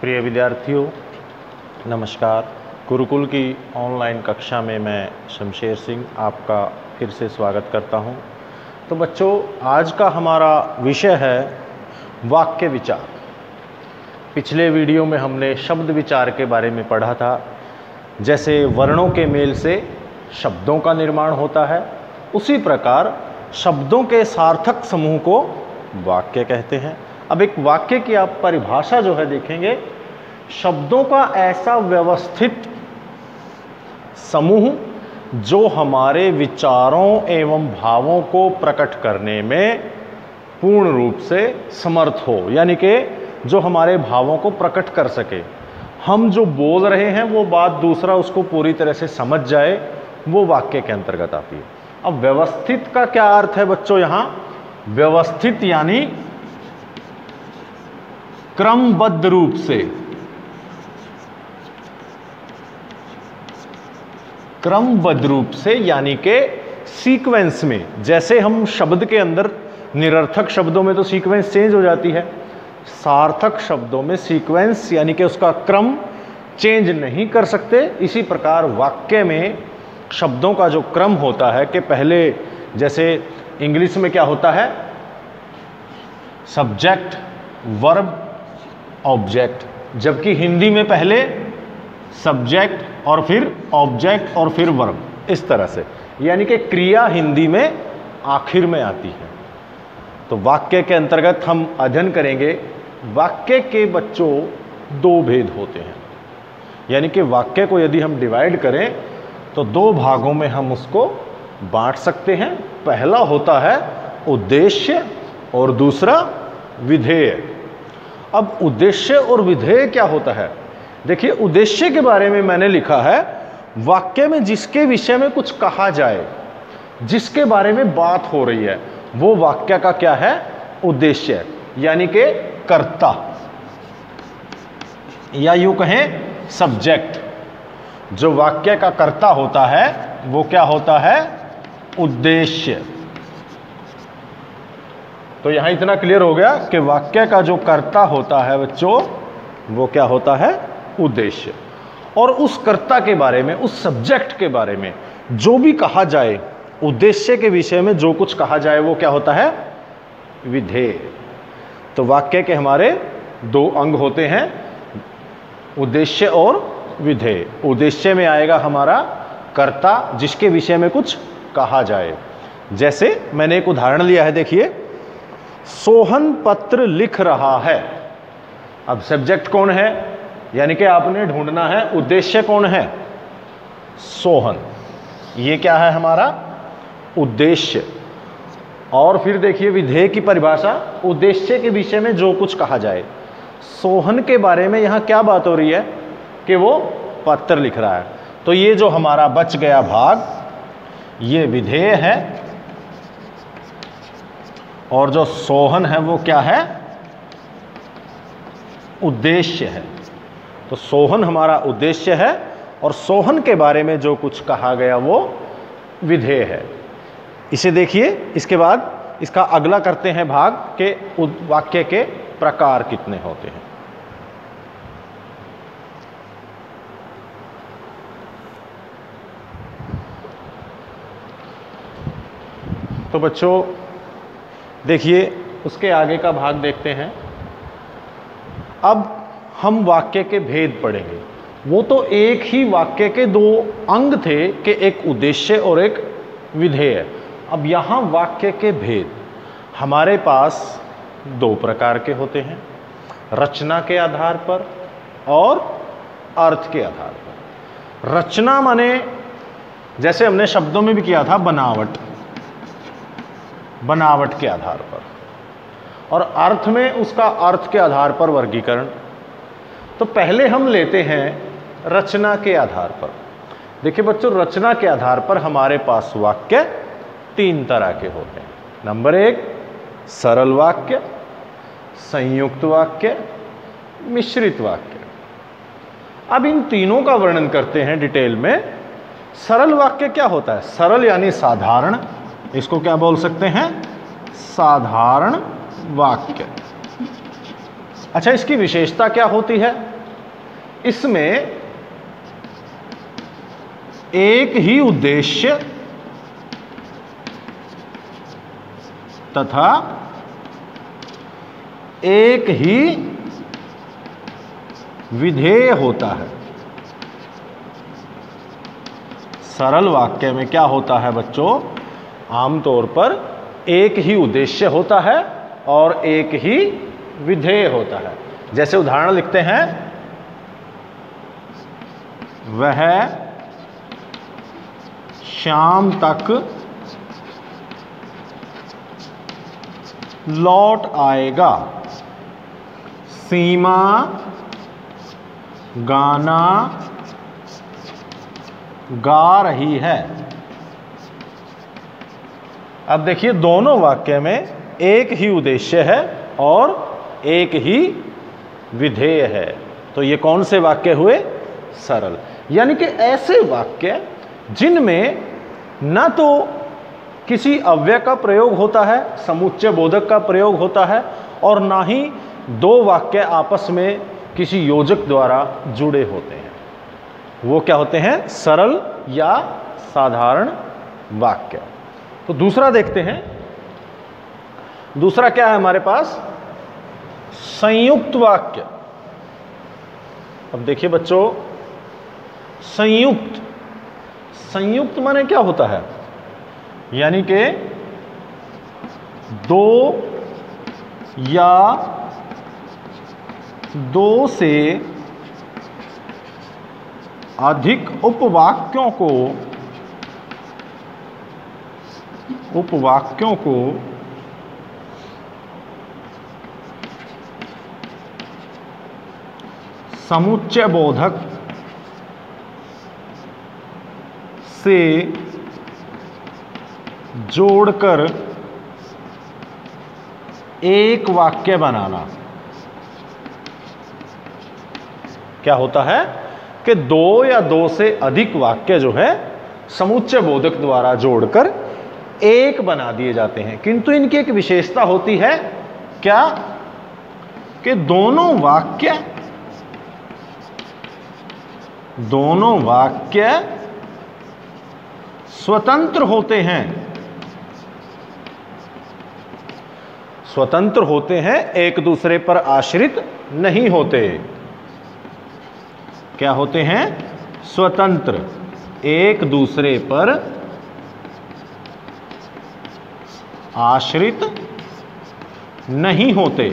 प्रिय विद्यार्थियों, नमस्कार। गुरुकुल की ऑनलाइन कक्षा में मैं शमशेर सिंह आपका फिर से स्वागत करता हूं। तो बच्चों, आज का हमारा विषय है वाक्य विचार। पिछले वीडियो में हमने शब्द विचार के बारे में पढ़ा था। जैसे वर्णों के मेल से शब्दों का निर्माण होता है, उसी प्रकार शब्दों के सार्थक समूह को वाक्य कहते हैं। अब एक वाक्य की आप परिभाषा जो है देखेंगे, शब्दों का ऐसा व्यवस्थित समूह जो हमारे विचारों एवं भावों को प्रकट करने में पूर्ण रूप से समर्थ हो, यानी कि जो हमारे भावों को प्रकट कर सके। हम जो बोल रहे हैं वो बात दूसरा उसको पूरी तरह से समझ जाए, वो वाक्य के अंतर्गत आती है। अब व्यवस्थित का क्या अर्थ है बच्चों? यहां व्यवस्थित यानी क्रमबद्ध रूप से, क्रमबद्ध रूप से यानी कि सीक्वेंस में। जैसे हम शब्द के अंदर निरर्थक शब्दों में तो सीक्वेंस चेंज हो जाती है, सार्थक शब्दों में सीक्वेंस यानी कि उसका क्रम चेंज नहीं कर सकते। इसी प्रकार वाक्य में शब्दों का जो क्रम होता है कि पहले, जैसे इंग्लिश में क्या होता है, सब्जेक्ट, वर्ब, ऑब्जेक्ट, जबकि हिंदी में पहले सब्जेक्ट और फिर ऑब्जेक्ट और फिर वर्ब, इस तरह से, यानी कि क्रिया हिंदी में आखिर में आती है। तो वाक्य के अंतर्गत हम अध्ययन करेंगे। वाक्य के बच्चों दो भेद होते हैं, यानी कि वाक्य को यदि हम डिवाइड करें तो दो भागों में हम उसको बांट सकते हैं। पहला होता है उद्देश्य और दूसरा विधेय। अब उद्देश्य और विधेय क्या होता है? देखिए, उद्देश्य के बारे में मैंने लिखा है, वाक्य में जिसके विषय में कुछ कहा जाए, जिसके बारे में बात हो रही है, वो वाक्य का क्या है? उद्देश्य, यानी कि कर्ता, या यूं कहें सब्जेक्ट। जो वाक्य का कर्ता होता है वो क्या होता है? उद्देश्य। तो यहां इतना क्लियर हो गया कि वाक्य का जो कर्ता होता है बच्चों, वो क्या होता है? उद्देश्य। और उस कर्ता के बारे में, उस सब्जेक्ट के बारे में जो भी कहा जाए, उद्देश्य के विषय में जो कुछ कहा जाए, वो क्या होता है? विधेय। तो वाक्य के हमारे दो अंग होते हैं, उद्देश्य और विधेय। उद्देश्य में आएगा हमारा कर्ता, जिसके विषय में कुछ कहा जाए। जैसे मैंने एक उदाहरण लिया है, देखिए, सोहन पत्र लिख रहा है। अब सब्जेक्ट कौन है? यानी कि आपने ढूंढना है उद्देश्य कौन है? सोहन। ये क्या है हमारा? उद्देश्य। और फिर देखिए विधेय की परिभाषा, उद्देश्य के विषय में जो कुछ कहा जाए। सोहन के बारे में यहां क्या बात हो रही है कि वो पत्र लिख रहा है। तो ये जो हमारा बच गया भाग, ये विधेय है, और जो सोहन है वो क्या है? उद्देश्य है। तो सोहन हमारा उद्देश्य है, और सोहन के बारे में जो कुछ कहा गया वो विधेय है। इसे देखिए, इसके बाद इसका अगला करते हैं भाग के वाक्य के प्रकार कितने होते हैं। तो बच्चों देखिए, उसके आगे का भाग देखते हैं। अब हम वाक्य के भेद पढ़ेंगे। वो तो एक ही वाक्य के दो अंग थे कि एक उद्देश्य और एक विधेय। अब यहाँ वाक्य के भेद हमारे पास दो प्रकार के होते हैं, रचना के आधार पर और अर्थ के आधार पर। रचना माने, जैसे हमने शब्दों में भी किया था, बनावट, बनावट के आधार पर, और अर्थ में उसका अर्थ के आधार पर वर्गीकरण। तो पहले हम लेते हैं रचना के आधार पर। देखिए बच्चों, रचना के आधार पर हमारे पास वाक्य तीन तरह के होते हैं। नंबर एक, सरल वाक्य, संयुक्त वाक्य, मिश्रित वाक्य। अब इन तीनों का वर्णन करते हैं डिटेल में। सरल वाक्य क्या होता है? सरल यानी साधारण, इसको क्या बोल सकते हैं? साधारण वाक्य। अच्छा, इसकी विशेषता क्या होती है? इसमें एक ही उद्देश्य तथा एक ही विधेय होता है। सरल वाक्य में क्या होता है बच्चों? आमतौर पर एक ही उद्देश्य होता है और एक ही विधेय होता है। जैसे उदाहरण लिखते हैं, वह शाम तक लौट आएगा। सीमा गाना गा रही है। अब देखिए, दोनों वाक्य में एक ही उद्देश्य है और एक ही विधेय है। तो ये कौन से वाक्य हुए? सरल। यानी कि ऐसे वाक्य जिनमें ना तो किसी अव्यय का प्रयोग होता है, समुच्चय बोधक का प्रयोग होता है, और ना ही दो वाक्य आपस में किसी योजक द्वारा जुड़े होते हैं। वो क्या होते हैं? सरल या साधारण वाक्य। तो दूसरा देखते हैं। दूसरा क्या है हमारे पास? संयुक्त वाक्य। अब देखिए बच्चों, संयुक्त संयुक्त माने क्या होता है? यानी कि दो या दो से अधिक उपवाक्यों को समुच्चय बोधक से जोड़कर एक वाक्य बनाना। क्या होता है कि दो या दो से अधिक वाक्य जो है समुच्चय बोधक द्वारा जोड़कर एक बना दिए जाते हैं। किंतु इनकी एक विशेषता होती है, क्या? कि दोनों वाक्य स्वतंत्र होते हैं। स्वतंत्र होते हैं, एक दूसरे पर आश्रित नहीं होते। क्या होते हैं? स्वतंत्र, एक दूसरे पर आश्रित नहीं होते।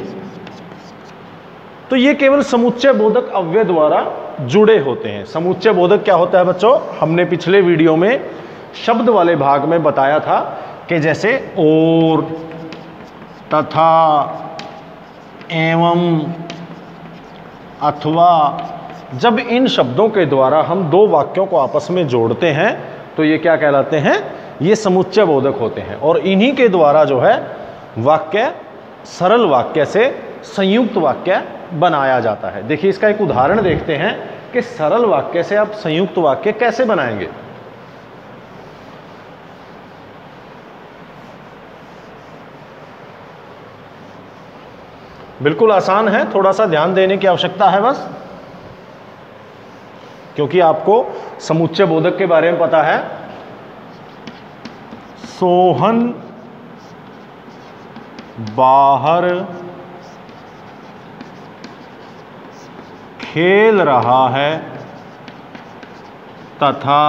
तो ये केवल समुच्चय बोधक अव्यय द्वारा जुड़े होते हैं। समुच्चय बोधक क्या होता है बच्चों? हमने पिछले वीडियो में शब्द वाले भाग में बताया था कि जैसे और, तथा, एवं, अथवा, जब इन शब्दों के द्वारा हम दो वाक्यों को आपस में जोड़ते हैं तो ये क्या कहलाते हैं? ये समुच्चय बोधक होते हैं। और इन्हीं के द्वारा जो है वाक्य सरल वाक्य से संयुक्त वाक्य बनाया जाता है। देखिए, इसका एक उदाहरण देखते हैं कि सरल वाक्य से आप संयुक्त वाक्य कैसे बनाएंगे। बिल्कुल आसान है, थोड़ा सा ध्यान देने की आवश्यकता है बस, क्योंकि आपको समुच्चय बोधक के बारे में पता है। सोहन बाहर खेल रहा है तथा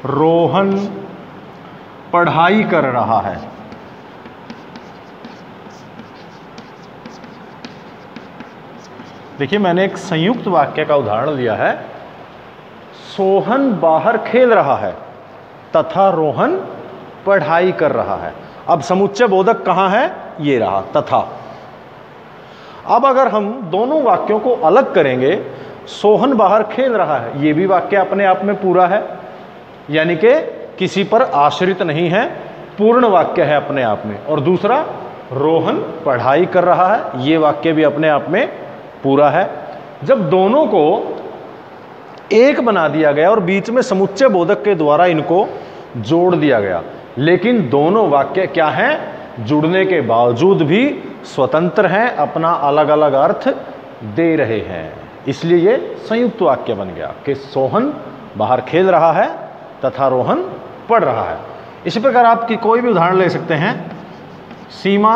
रोहन पढ़ाई कर रहा है। देखिए, मैंने एक संयुक्त वाक्य का उदाहरण लिया है। सोहन बाहर खेल रहा है तथा रोहन पढ़ाई कर रहा है। अब समुच्चय बोधक कहाँ है? ये रहा, तथा। अब अगर हम दोनों वाक्यों को अलग करेंगे, सोहन बाहर खेल रहा है, ये भी वाक्य अपने आप में पूरा है, यानी कि किसी पर आश्रित नहीं है, पूर्ण वाक्य है अपने आप में। और दूसरा, रोहन पढ़ाई कर रहा है, ये वाक्य भी अपने आप में पूरा है। जब दोनों को एक बना दिया गया और बीच में समुच्चय बोधक के द्वारा इनको जोड़ दिया गया, लेकिन दोनों वाक्य क्या हैं? जुड़ने के बावजूद भी स्वतंत्र हैं, अपना अलग अलग अर्थ दे रहे हैं, इसलिए ये संयुक्त वाक्य बन गया कि सोहन बाहर खेल रहा है तथा रोहन पढ़ रहा है। इसी प्रकार आपकी कोई भी उदाहरण ले सकते हैं। सीमा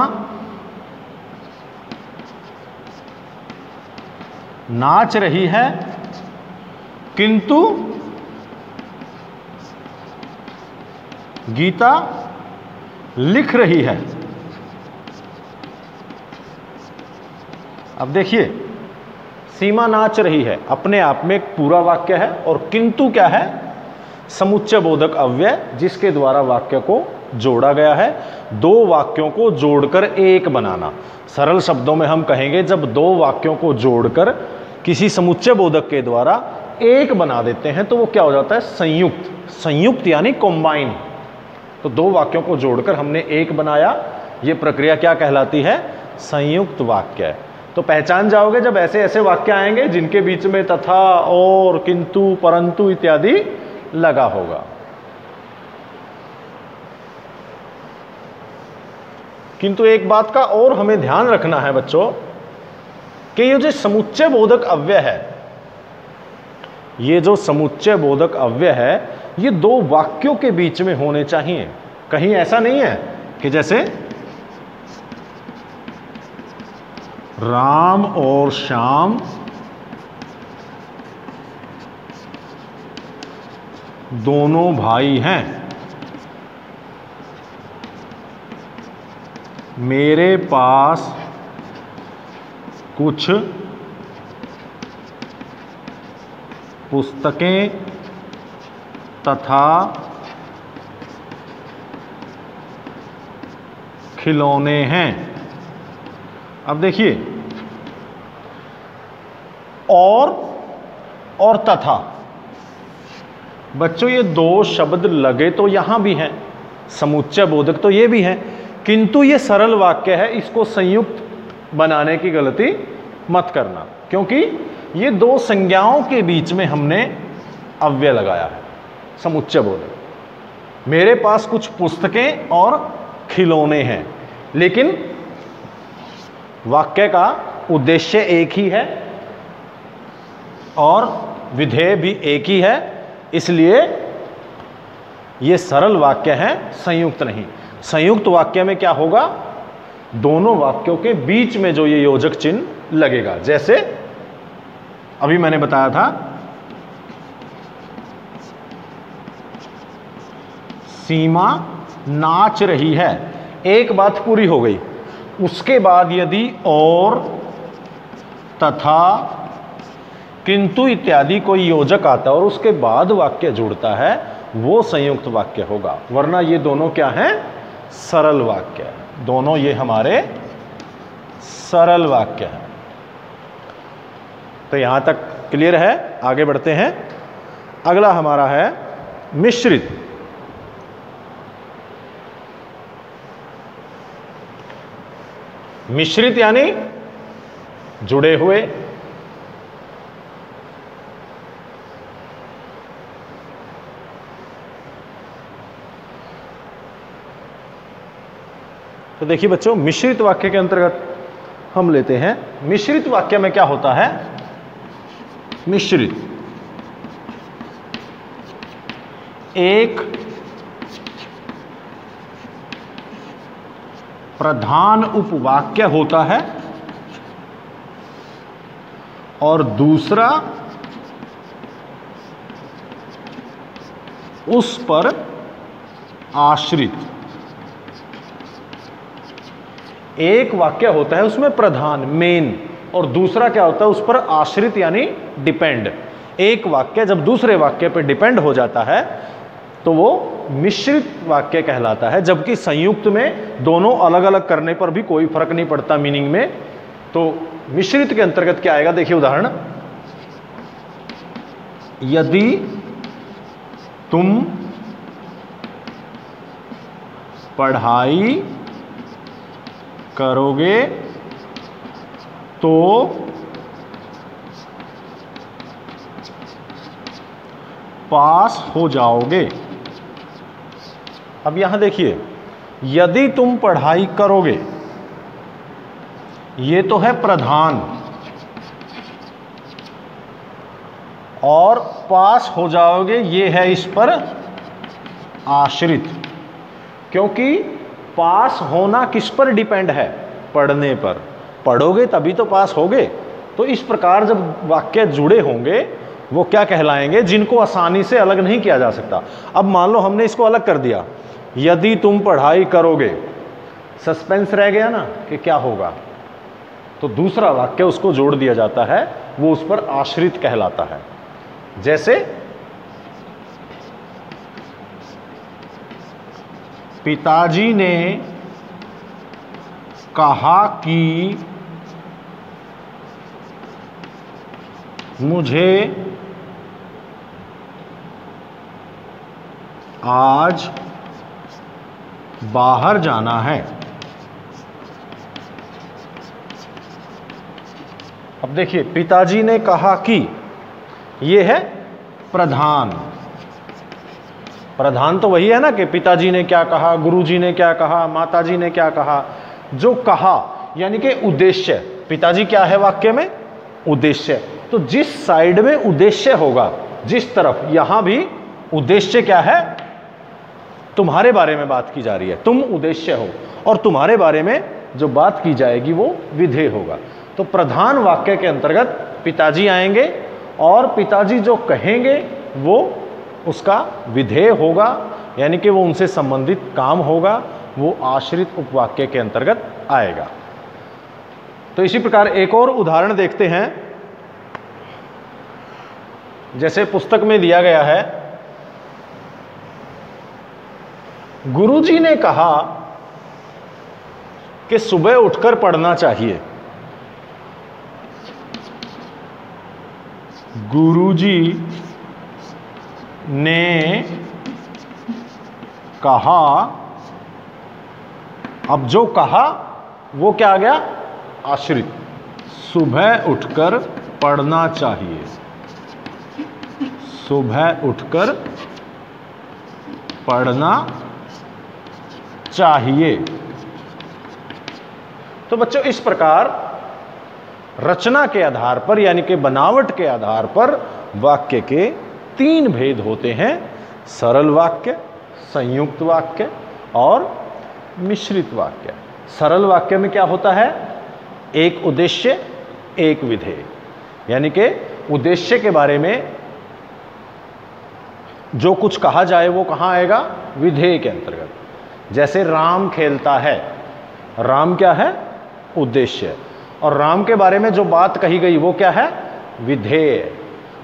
नाच रही है किंतु गीता लिख रही है। अब देखिए, सीमा नाच रही है अपने आप में एक पूरा वाक्य है, और किंतु क्या है? समुच्चय बोधक अव्यय जिसके द्वारा वाक्य को जोड़ा गया है। दो वाक्यों को जोड़कर एक बनाना, सरल शब्दों में हम कहेंगे जब दो वाक्यों को जोड़कर किसी समुच्चय बोधक के द्वारा एक बना देते हैं तो वो क्या हो जाता है? संयुक्त। संयुक्त यानी कॉम्बाइन। तो दो वाक्यों को जोड़कर हमने एक बनाया, ये प्रक्रिया क्या कहलाती है? संयुक्त वाक्य। तो पहचान जाओगे जब ऐसे ऐसे वाक्य आएंगे जिनके बीच में तथा, और, किंतु, परंतु इत्यादि लगा होगा। किंतु एक बात का और हमें ध्यान रखना है बच्चों कि ये जो समुच्चय बोधक अव्यय है, ये जो समुच्चय बोधक अव्यय है, ये दो वाक्यों के बीच में होने चाहिए। कहीं ऐसा नहीं है कि जैसे राम और श्याम दोनों भाई हैं, मेरे पास कुछ पुस्तकें तथा खिलौने हैं। अब देखिए, और तथा, बच्चों ये दो शब्द लगे तो यहां भी हैं, समुच्चय बोधक तो ये भी है, किंतु ये सरल वाक्य है, इसको संयुक्त बनाने की गलती मत करना, क्योंकि ये दो संज्ञाओं के बीच में हमने अव्यय लगाया है, समुच्चय बोधक। मेरे पास कुछ पुस्तकें और खिलौने हैं, लेकिन वाक्य का उद्देश्य एक ही है और विधेय भी एक ही है, इसलिए ये सरल वाक्य है, संयुक्त नहीं। संयुक्त वाक्य में क्या होगा? दोनों वाक्यों के बीच में जो ये योजक चिन्ह लगेगा, जैसे अभी मैंने बताया था, सीमा नाच रही है, एक बात पूरी हो गई। उसके बाद यदि और, तथा, किंतु इत्यादि कोई योजक आता है और उसके बाद वाक्य जुड़ता है, वो संयुक्त वाक्य होगा, वरना ये दोनों क्या हैं? सरल वाक्य। दोनों ये हमारे सरल वाक्य हैं। तो यहां तक क्लियर है? आगे बढ़ते हैं। अगला हमारा है मिश्रित। मिश्रित यानी जुड़े हुए। तो देखिए बच्चों, मिश्रित वाक्य के अंतर्गत हम लेते हैं, मिश्रित वाक्य में क्या होता है? मिश्रित एक प्रधान उपवाक्य होता है और दूसरा उस पर आश्रित। एक वाक्य होता है उसमें प्रधान, मेन, और दूसरा क्या होता है? उस पर आश्रित यानी डिपेंड। एक वाक्य जब दूसरे वाक्य पर डिपेंड हो जाता है तो वो मिश्रित वाक्य कहलाता है, जबकि संयुक्त में दोनों अलग अलग करने पर भी कोई फर्क नहीं पड़ता मीनिंग में। तो मिश्रित के अंतर्गत क्या आएगा? देखिए उदाहरण, यदि तुम पढ़ाई करोगे तो पास हो जाओगे। अब यहां देखिए, यदि तुम पढ़ाई करोगे, ये तो है प्रधान, और पास हो जाओगे, ये है इस पर आश्रित। क्योंकि पास होना किस पर डिपेंड है? पढ़ने पर। पढ़ोगे तभी तो पास होगे। तो इस प्रकार जब वाक्य जुड़े होंगे वो क्या कहलाएंगे? जिनको आसानी से अलग नहीं किया जा सकता। अब मान लो हमने इसको अलग कर दिया, यदि तुम पढ़ाई करोगे, सस्पेंस रह गया ना कि क्या होगा, तो दूसरा वाक्य उसको जोड़ दिया जाता है, वो उस पर आश्रित कहलाता है। जैसे पिताजी ने कहा कि मुझे आज बाहर जाना है। अब देखिए, पिताजी ने कहा कि, ये है प्रधान। प्रधान तो वही है ना कि पिताजी ने क्या कहा, गुरुजी ने क्या कहा, माताजी ने क्या कहा। जो कहा यानी कि उद्देश्य। पिताजी क्या है वाक्य में? उद्देश्य। तो जिस साइड में उद्देश्य होगा, जिस तरफ, यहां भी उद्देश्य क्या है? तुम्हारे बारे में बात की जा रही है, तुम उद्देश्य हो, और तुम्हारे बारे में जो बात की जाएगी वो विधेय होगा। तो प्रधान वाक्य के अंतर्गत पिताजी आएंगे, और पिताजी जो कहेंगे वो उसका विधेय होगा, यानी कि वो उनसे संबंधित काम होगा, वो आश्रित उपवाक्य के अंतर्गत आएगा। तो इसी प्रकार एक और उदाहरण देखते हैं। जैसे पुस्तक में दिया गया है, गुरुजी ने कहा कि सुबह उठकर पढ़ना चाहिए। गुरुजी ने कहा, अब जो कहा वो क्या आ गया? आश्रित। सुबह उठकर पढ़ना चाहिए। सुबह उठकर पढ़ना चाहिए। तो बच्चों, इस प्रकार रचना के आधार पर, यानी कि बनावट के आधार पर वाक्य के तीन भेद होते हैं: सरल वाक्य, संयुक्त वाक्य और मिश्रित वाक्य। सरल वाक्य में क्या होता है? एक उद्देश्य, एक विधेय। यानी कि उद्देश्य के बारे में जो कुछ कहा जाए वो कहाँ आएगा? विधेय के अंतर्गत। जैसे राम खेलता है, राम क्या है? उद्देश्य। और राम के बारे में जो बात कही गई वो क्या है? विधेय।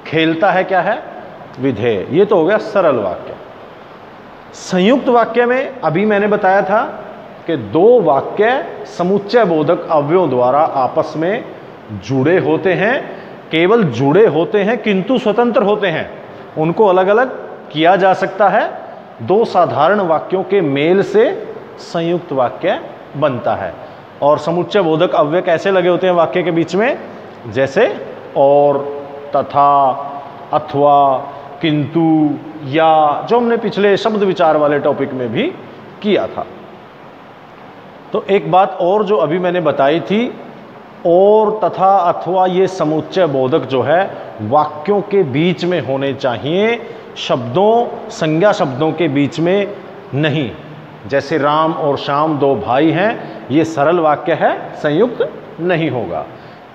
खेलता है क्या है? विधेय। ये तो हो गया सरल वाक्य। संयुक्त वाक्य में अभी मैंने बताया था कि दो वाक्य समुच्चय बोधक अवयवों द्वारा आपस में जुड़े होते हैं। केवल जुड़े होते हैं किंतु स्वतंत्र होते हैं, उनको अलग अलग किया जा सकता है। दो साधारण वाक्यों के मेल से संयुक्त वाक्य बनता है। और समुच्चय बोधक अव्यय कैसे लगे होते हैं वाक्य के बीच में? जैसे और, तथा, अथवा, किंतु, या, जो हमने पिछले शब्द विचार वाले टॉपिक में भी किया था। तो एक बात और जो अभी मैंने बताई थी, और, तथा, अथवा, ये समुच्चय बोधक जो है वाक्यों के बीच में होने चाहिए, शब्दों, संज्ञा शब्दों के बीच में नहीं। जैसे राम और श्याम दो भाई हैं, ये सरल वाक्य है, संयुक्त नहीं होगा।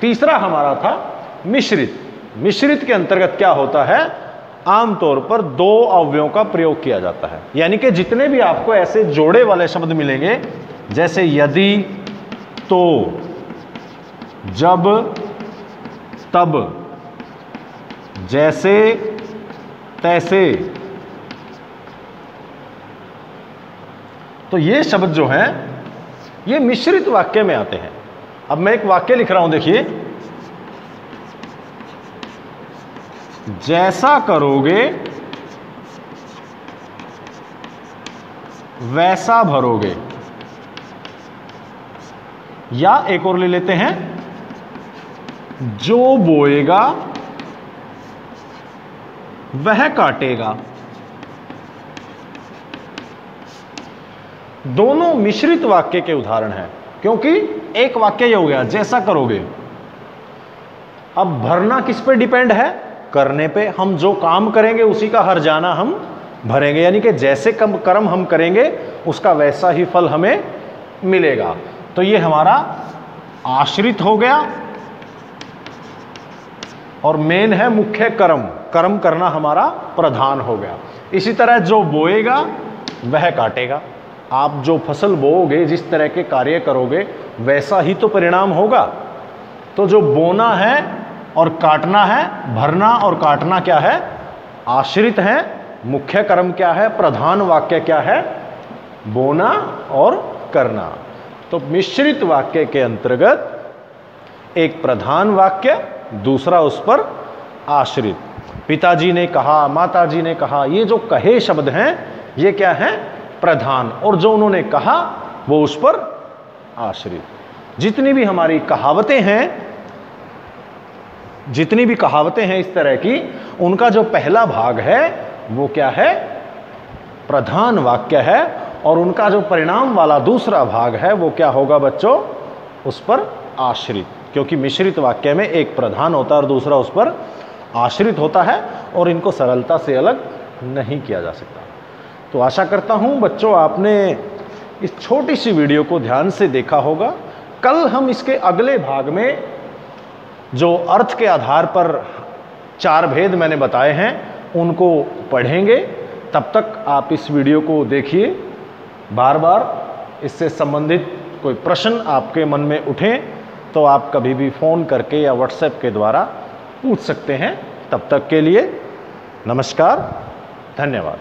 तीसरा हमारा था मिश्रित। मिश्रित के अंतर्गत क्या होता है? आमतौर पर दो अवयवों का प्रयोग किया जाता है। यानी कि जितने भी आपको ऐसे जोड़े वाले शब्द मिलेंगे, जैसे यदि, तो, जब, तब, जैसे, तैसे, तो ये शब्द जो हैं ये मिश्रित वाक्य में आते हैं। अब मैं एक वाक्य लिख रहा हूं, देखिए, जैसा करोगे वैसा भरोगे। या एक और ले लेते हैं, जो बोएगा वह काटेगा। दोनों मिश्रित वाक्य के उदाहरण हैं, क्योंकि एक वाक्य ये हो गया जैसा करोगे। अब भरना किस पे डिपेंड है? करने पे। हम जो काम करेंगे उसी का हर्जाना हम भरेंगे, यानी कि जैसे कर्म हम करेंगे उसका वैसा ही फल हमें मिलेगा। तो ये हमारा आश्रित हो गया और मेन है मुख्य कर्म, कर्म करना हमारा प्रधान हो गया। इसी तरह जो बोएगा वह काटेगा। आप जो फसल बोओगे, जिस तरह के कार्य करोगे वैसा ही तो परिणाम होगा। तो जो बोना है और काटना है, भरना और काटना क्या है, आश्रित है। मुख्य कर्म क्या है, प्रधान वाक्य क्या है, बोना और करना। तो मिश्रित वाक्य के अंतर्गत एक प्रधान वाक्य, दूसरा उस पर आश्रित। पिताजी ने कहा, माताजी ने कहा, ये जो कहे शब्द हैं ये क्या है, प्रधान, और जो उन्होंने कहा वो उस पर आश्रित। जितनी भी हमारी कहावतें हैं, जितनी भी कहावतें हैं इस तरह की, उनका जो पहला भाग है वो क्या है, प्रधान वाक्य है, और उनका जो परिणाम वाला दूसरा भाग है वो क्या होगा बच्चों, उस पर आश्रित। क्योंकि मिश्रित वाक्य में एक प्रधान होता है और दूसरा उस पर आश्रित होता है, और इनको सरलता से अलग नहीं किया जा सकता। तो आशा करता हूं बच्चों आपने इस छोटी सी वीडियो को ध्यान से देखा होगा। कल हम इसके अगले भाग में जो अर्थ के आधार पर 4 भेद मैंने बताए हैं उनको पढ़ेंगे। तब तक आप इस वीडियो को देखिए, बार बार इससे संबंधित कोई प्रश्न आपके मन में उठे तो आप कभी भी फ़ोन करके या व्हाट्सएप के द्वारा पूछ सकते हैं। तब तक के लिए नमस्कार, धन्यवाद।